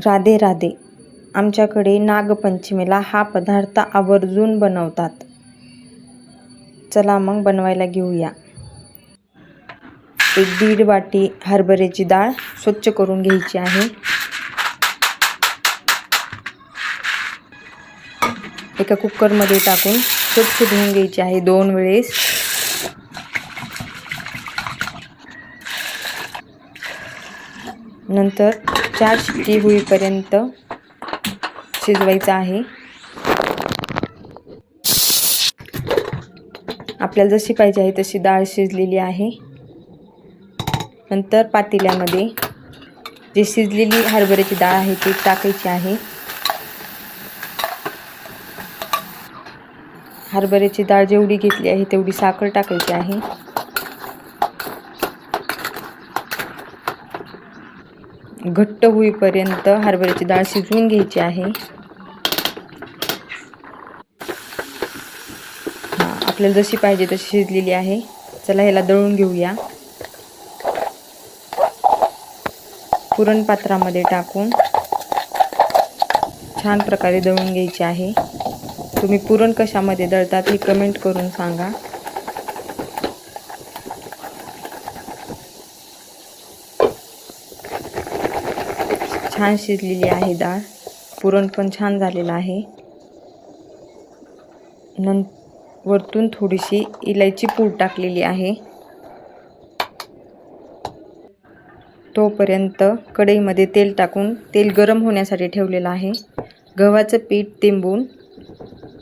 राधे राधे. आमच्याकडे नागपंचमीला हा पदार्थ आवर्जून बनवतात. चला मग बनवायला घेऊया. 1-1.5 वाटी हरभऱ्याची डाळ स्वच्छ करून घ्यायची आहे. एका कुकरमध्ये टाकून स्वच्छ धुवून घ्यायची आहे 2 वेळेस. नंतर 4 शिट्टी होईपर्यंत शिजवायचं आहे. आपल्याला जशी पाहिजे आहे तशी डाळ शिजलेली आहे. नंतर पातेल्यामध्ये जी शिजलेली हरभऱ्याची डाळ आहे ती टाकायची आहे. हरभऱ्याची डाळ जेवढी घेतली आहे तेवढी साखर टाकायची आहे. घट्ट होईपर्यंत हरभऱ्याची डाळ शिजवून घ्यायची आहे. आपल्याला जशी पाहिजे तशी शिजलेली आहे. चला ह्याला दळून घेऊया. पुरण पात्रामध्ये टाकून छान प्रकारे दळून घ्यायचे आहे. तुम्ही पुरण कशामध्ये दळतात हे कमेंट करून सांगा. छान शिजलेली आहे डाळ. पुरण पण छान झालेलं आहे. वरतून थोडीशी इलायची पूड टाकलेली आहे. तोपर्यंत कढईमध्ये तेल टाकून तेल गरम होण्यासाठी ठेवलेलं आहे. गव्हाचं पीठ तिंबून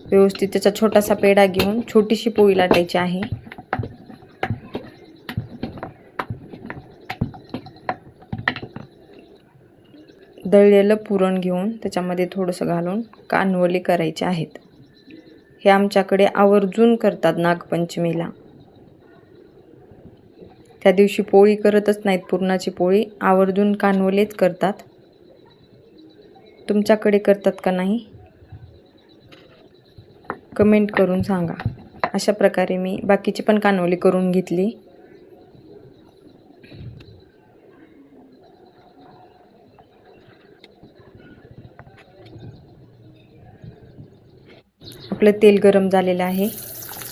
व्यवस्थित त्याचा छोटासा पेढा घेऊन छोटीशी पोळी लाटायची आहे. दळलेलं पुरण घेऊन त्याच्यामध्ये थोडंसं घालून कानवले करायचे आहेत. हे आमच्याकडे आवर्जून करतात नागपंचमीला. त्या दिवशी पोळी करतच नाहीत, पुरणाची पोळी आवर्जून कानवलेच करतात. तुमच्याकडे करतात का नाही कमेंट करून सांगा. अशा प्रकारे मी बाकीची पण कानवले करून घेतली. आपलं तेल गरम झालेलं आहे.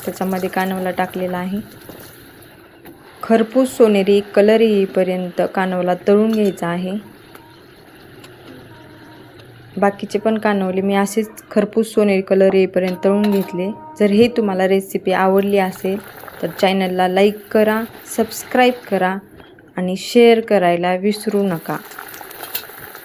त्याच्यामध्ये कानवला टाकलेला आहे. खरपूस सोनेरी कलर येईपर्यंत कानवला तळून घ्यायचा आहे. बाकीचे पण कानवले मी असेच खरपूस सोनेरी कलर येईपर्यंत तळून घेतले. जर हे तुम्हाला रेसिपी आवडली असेल तर चॅनलला लाईक करा, सबस्क्राईब करा आणि शेअर करायला विसरू नका.